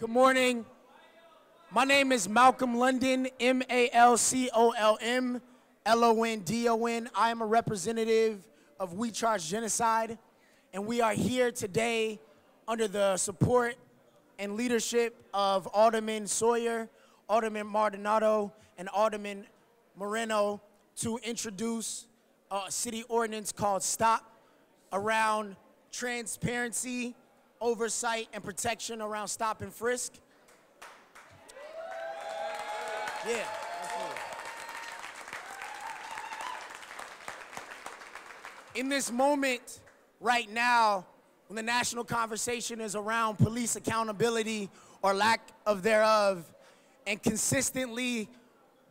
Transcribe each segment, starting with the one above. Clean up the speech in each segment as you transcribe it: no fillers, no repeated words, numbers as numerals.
Good morning. My name is Malcolm London, M-A-L-C-O-L-M, L-O-N-D-O-N. I am a representative of We Charge Genocide, and we are here today under the support and leadership of Alderman Sawyer, Alderman Maldonado, and Alderman Moreno to introduce a city ordinance called STOP around transparency, oversight, and protection around stop and frisk. Yeah. In this moment, right now, when the national conversation is around police accountability or lack of thereof, and consistently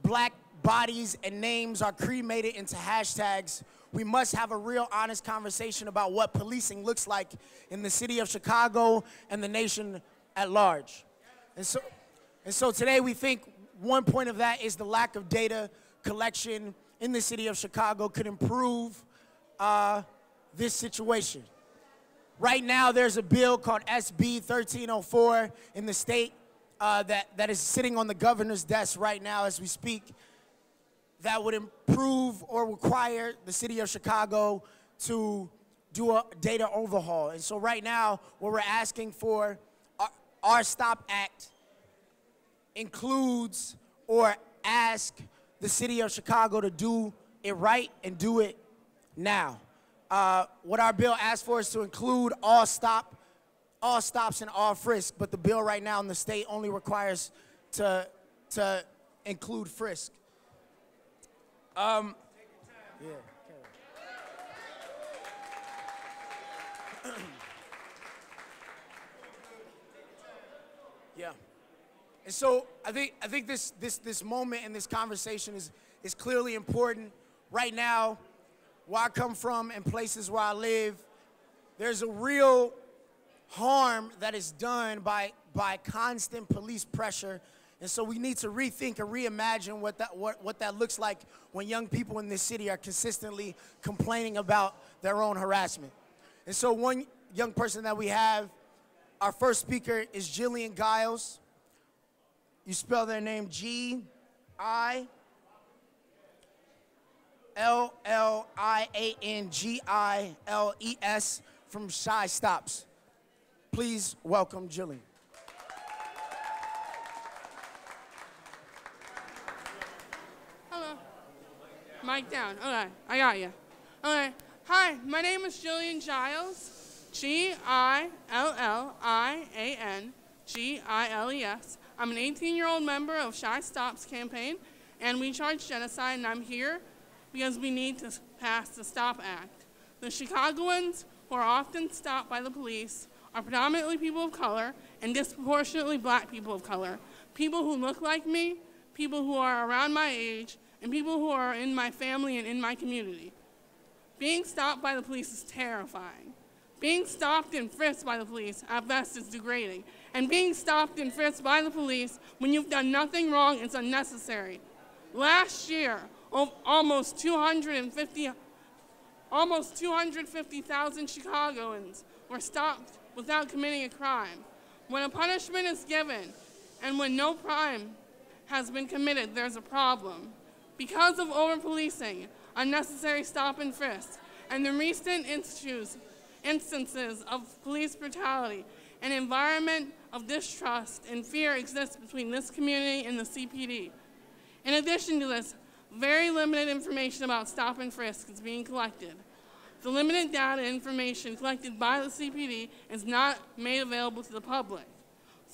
black bodies and names are cremated into hashtags, we must have a real honest conversation about what policing looks like in the city of Chicago and the nation at large. And so today we think one point of that is the lack of data collection in the city of Chicago could improve this situation. Right now there's a bill called SB 1304 in the state that is sitting on the governor's desk right now as we speak, that would improve or require the city of Chicago to do a data overhaul. And so right now, what we're asking for, our STOP Act includes or ask the city of Chicago to do it right and do it now. What our bill asks for is to include all stops and all frisk, but the bill right now in the state only requires to include frisk. Yeah. And so I think this moment and this conversation is clearly important. Right now, where I come from and places where I live, there's a real harm that is done by constant police pressure. And so we need to rethink and reimagine what that looks like when young people in this city are consistently complaining about their own harassment. And so one young person that we have, our first speaker is Jillian Giles. You spell their name G-I-L-L-I-A-N-G-I-L-E-S from Shy Stops. Please welcome Jillian. Mic down. Okay, I got you. Okay. Hi, my name is Jillian Giles. G-I-L-L-I-A-N-G-I-L-E-S. I'm an 18-year-old member of Shy Stops campaign, and We Charge Genocide, and I'm here because we need to pass the STOP Act. The Chicagoans who are often stopped by the police are predominantly people of color and disproportionately black people of color. People who look like me, people who are around my age, and people who are in my family and in my community. Being stopped by the police is terrifying. Being stopped and frisked by the police at best is degrading. And being stopped and frisked by the police when you've done nothing wrong is unnecessary. Last year, almost 250,000 Chicagoans were stopped without committing a crime. When a punishment is given and when no crime has been committed, there's a problem. Because of over-policing, unnecessary stop and frisk, and the recent instances of police brutality, an environment of distrust and fear exists between this community and the CPD. In addition to this, very limited information about stop and frisk is being collected. The limited data information collected by the CPD is not made available to the public.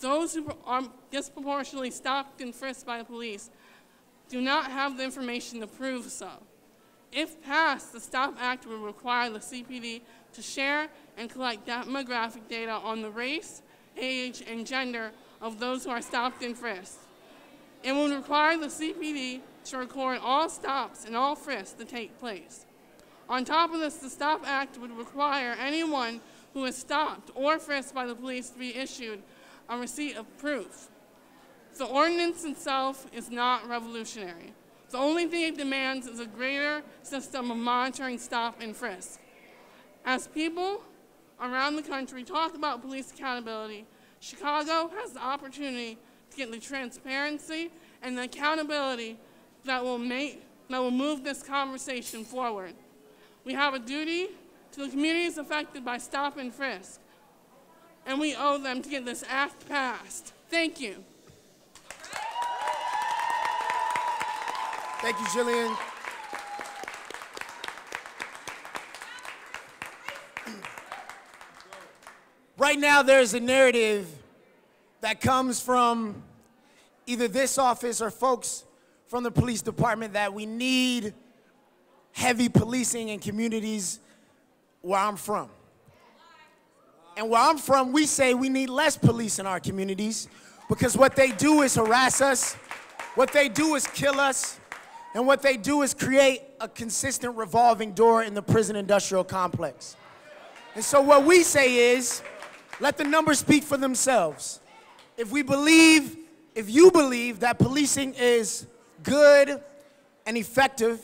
Those who are disproportionately stopped and frisked by the police do not have the information to prove so. If passed, the STOP Act would require the CPD to share and collect demographic data on the race, age, and gender of those who are stopped and frisked. It would require the CPD to record all stops and all frisks to take place. On top of this, the STOP Act would require anyone who is stopped or frisked by the police to be issued a receipt of proof. The ordinance itself is not revolutionary. The only thing it demands is a greater system of monitoring stop and frisk. As people around the country talk about police accountability, Chicago has the opportunity to get the transparency and the accountability that will move this conversation forward. We have a duty to the communities affected by stop and frisk, and we owe them to get this act passed. Thank you. Thank you, Jillian. Right now, there's a narrative that comes from either this office or folks from the police department that we need heavy policing in communities where I'm from. And where I'm from, we say we need less police in our communities because what they do is harass us, what they do is kill us, and what they do is create a consistent revolving door in the prison industrial complex. And so what we say is, let the numbers speak for themselves. If you believe that policing is good and effective,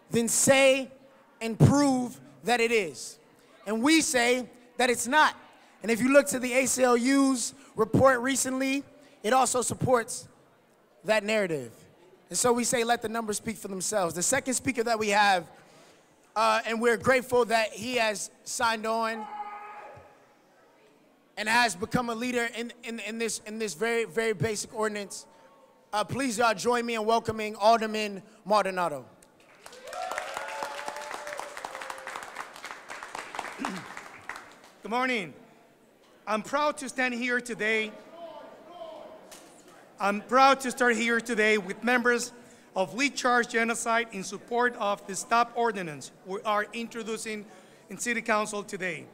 then say and prove that it is. And we say that it's not. And if you look to the ACLU's report recently, it also supports that narrative. And so we say let the numbers speak for themselves. The second speaker that we have, and we're grateful that he has signed on and has become a leader in this very, very basic ordinance. Please, y'all, join me in welcoming Alderman Maldonado. Good morning. I'm proud to stand here today. I'm proud to start here today with members of We Charge Genocide in support of the STOP ordinance we are introducing in City Council today.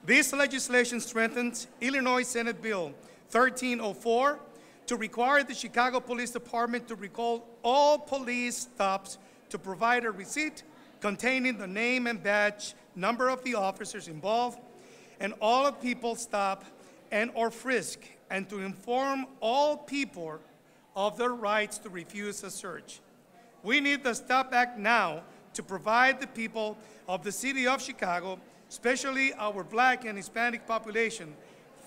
This legislation strengthens Illinois Senate Bill 1304 to require the Chicago Police Department to recall all police stops to provide a receipt containing the name and badge number of the officers involved and all of people stop and or frisk, and to inform all people of their rights to refuse a search. We need the STOP Act now to provide the people of the city of Chicago, especially our Black and Hispanic population,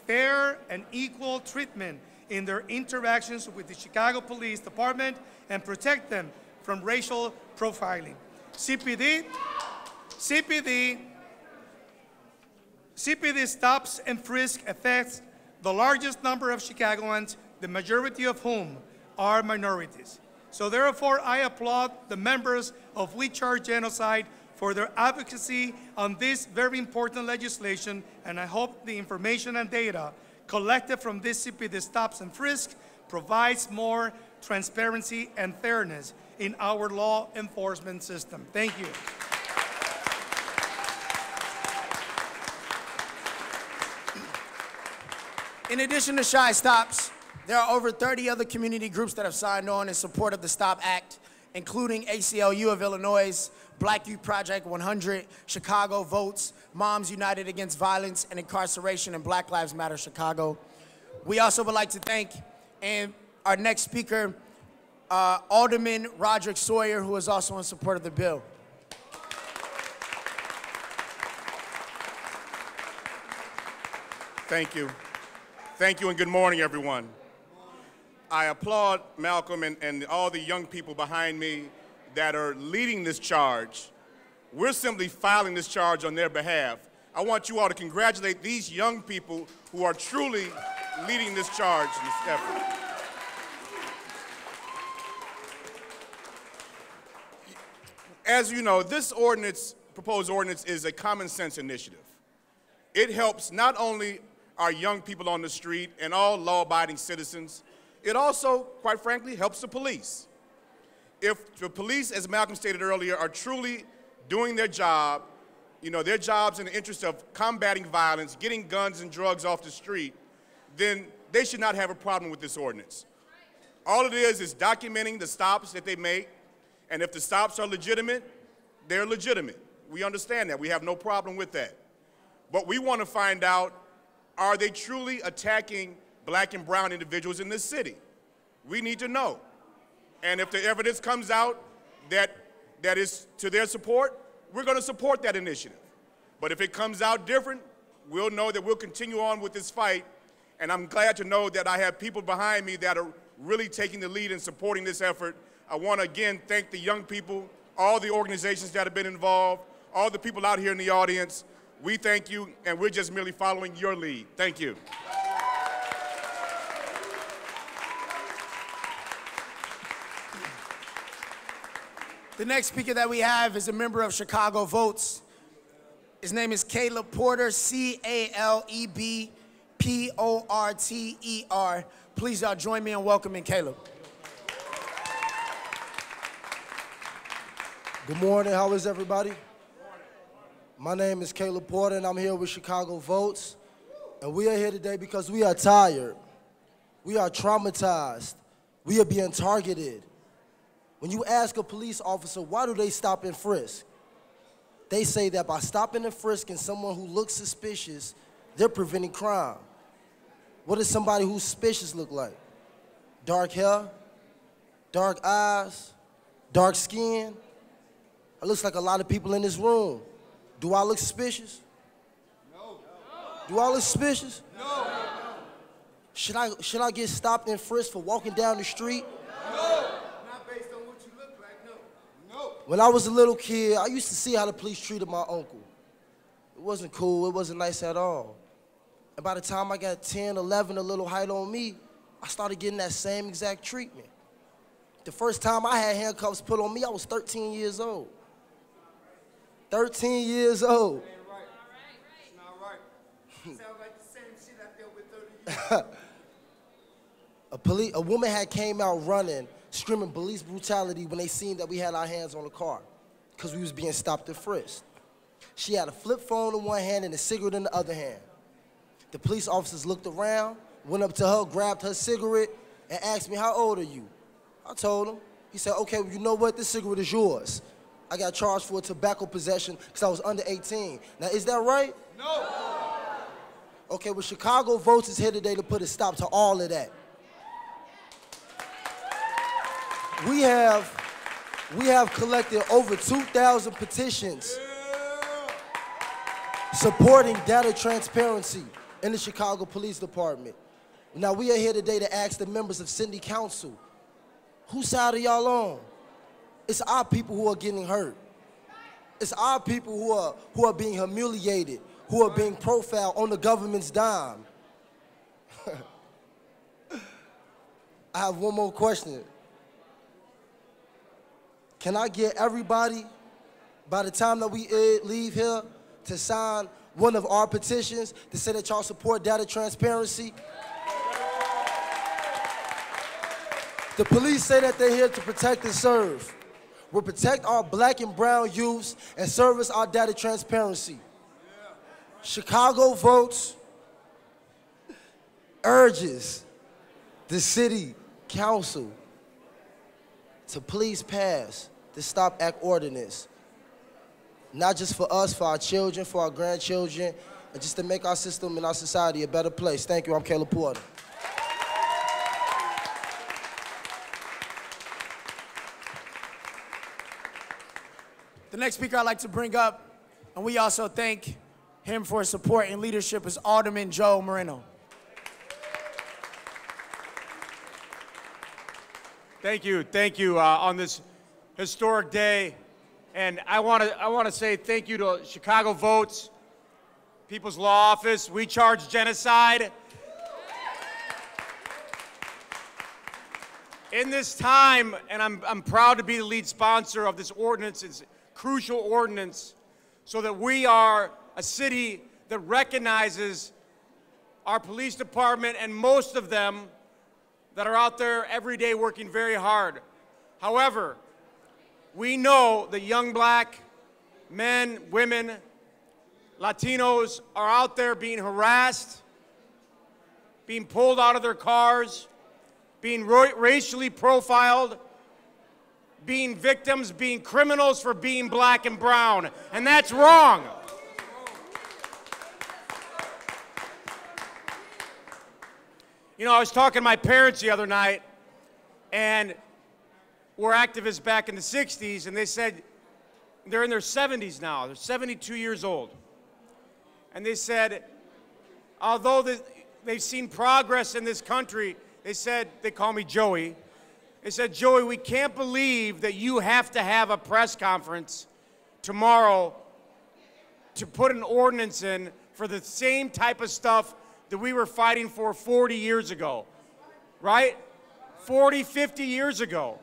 fair and equal treatment in their interactions with the Chicago Police Department and protect them from racial profiling. CPD stops and frisk affects the largest number of Chicagoans, the majority of whom are minorities. So therefore, I applaud the members of We Charge Genocide for their advocacy on this very important legislation, and I hope the information and data collected from this CPD stops and frisk provides more transparency and fairness in our law enforcement system. Thank you. In addition to Shy Stops, there are over 30 other community groups that have signed on in support of the STOP Act, including ACLU of Illinois, Black Youth Project 100, Chicago Votes, Moms United Against Violence and Incarceration, and Black Lives Matter Chicago. We also would like to thank our next speaker, Alderman Roderick Sawyer, who is also in support of the bill. Thank you. Thank you and good morning, everyone. I applaud Malcolm and all the young people behind me that are leading this charge. We're simply filing this charge on their behalf. I want you all to congratulate these young people who are truly leading this charge in this effort. As you know, this ordinance, proposed ordinance, is a common sense initiative. It helps not only our young people on the street and all law-abiding citizens, it also, quite frankly, helps the police. If the police, as Malcolm stated earlier, are truly doing their job, their jobs in the interest of combating violence, getting guns and drugs off the street, then they should not have a problem with this ordinance. All it is documenting the stops that they make, and if the stops are legitimate, they're legitimate. We understand that. We have no problem with that. But we want to find out, are they truly attacking Black and brown individuals in this city? We need to know. And if the evidence comes out that is to their support, we're going to support that initiative. But if it comes out different, we'll know that we'll continue on with this fight And I'm glad to know that I have people behind me that are really taking the lead in supporting this effort. I want to again thank the young people, all the organizations that have been involved, all the people out here in the audience. We thank you, and we're just merely following your lead. Thank you. The next speaker that we have is a member of Chicago Votes. His name is Caleb Porter, C-A-L-E-B-P-O-R-T-E-R. Please join me in welcoming Caleb. Good morning, how is everybody? My name is Caleb Porter and I'm here with Chicago Votes. And we are here today because we are tired. We are traumatized. We are being targeted. When you ask a police officer, why do they stop and frisk? They say that by stopping and frisking someone who looks suspicious, they're preventing crime. What does somebody who's suspicious look like? Dark hair, dark eyes, dark skin. It looks like a lot of people in this room. Do I look suspicious? No. Do I look suspicious? No. Should I get stopped and frisked for walking down the street? No. Not based on what you look like, no. No. When I was a little kid, I used to see how the police treated my uncle. It wasn't cool, it wasn't nice at all. And by the time I got 10, 11, a little height on me, I started getting that same exact treatment. The first time I had handcuffs put on me, I was 13 years old. 13 years old. Ain't right. It's not right. Sounds like the same shit I dealt with 30 years ago. A woman had came out running, screaming police brutality when they seen that we had our hands on the car because we was being stopped and frisked. She had a flip phone in one hand and a cigarette in the other hand. The police officers looked around, went up to her, grabbed her cigarette, and asked me, how old are you? I told him. He said, okay, well, you know what? This cigarette is yours. I got charged for tobacco possession because I was under 18. Now, is that right? No. Okay, well, Chicago Votes is here today to put a stop to all of that. We have collected over 2,000 petitions supporting data transparency in the Chicago Police Department. Now, we are here today to ask the members of City Council, whose side are y'all on? It's our people who are getting hurt. It's our people who are being humiliated, who are being profiled on the government's dime. I have one more question. Can I get everybody, by the time that we leave here, to sign one of our petitions to say that y'all support data transparency? The police say that they're here to protect and serve. We'll protect our black and brown youths and service our data transparency. Chicago Votes urges the City Council to please pass the Stop Act Ordinance. Not just for us, for our children, for our grandchildren, and just to make our system and our society a better place. Thank you, I'm Caleb Porter. The next speaker I'd like to bring up, and we also thank him for his support and leadership, is Alderman Joe Moreno. Thank you on this historic day. And I want to say thank you to Chicago Votes, People's Law Office, We Charge Genocide. In this time, and I'm proud to be the lead sponsor of this ordinance, it's a crucial ordinance, so that we are a city that recognizes our police department and most of them that are out there every day working very hard. However, we know that young black men, women, Latinos are out there being harassed, being pulled out of their cars, being racially profiled, being victims, being criminals for being black and brown. And that's wrong. You know, I was talking to my parents the other night, and we're activists back in the 60s, and they said, they're in their 70s now, they're 72 years old. And they said, although they've seen progress in this country. They said, they call me Joey. They said, Joey, we can't believe that you have to have a press conference tomorrow to put an ordinance in for the same type of stuff that we were fighting for 40 years ago, right? 40, 50 years ago.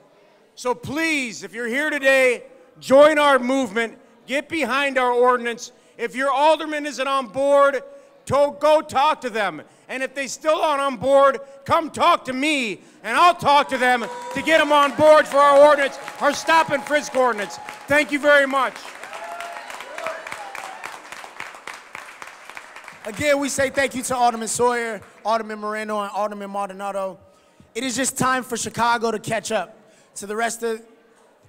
So please, if you're here today, join our movement, get behind our ordinance. If your alderman isn't on board, go talk to them. And if they still aren't on board, come talk to me, and I'll talk to them to get them on board for our ordinance, our stop and frisk ordinance. Thank you very much. Again, we say thank you to Alderman Sawyer, Alderman Moreno, and Alderman Maldonado. It is just time for Chicago to catch up to the rest of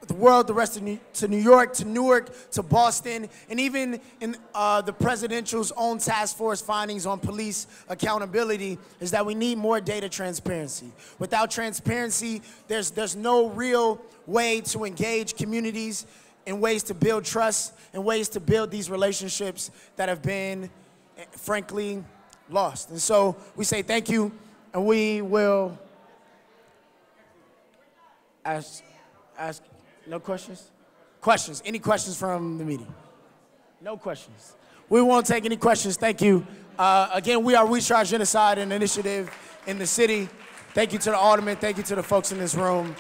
the world, to New York, to Newark, to Boston, and even in the presidential's own task force findings on police accountability is that we need more data transparency. Without transparency, there's no real way to engage communities in ways to build trust and ways to build these relationships that have been, frankly, lost. And so we say thank you, and we will ask no questions? Questions? Any questions from the meeting? No questions. We won't take any questions. Thank you. Again, we are We Charge Genocide, an initiative in the city. Thank you to the alderman. Thank you to the folks in this room.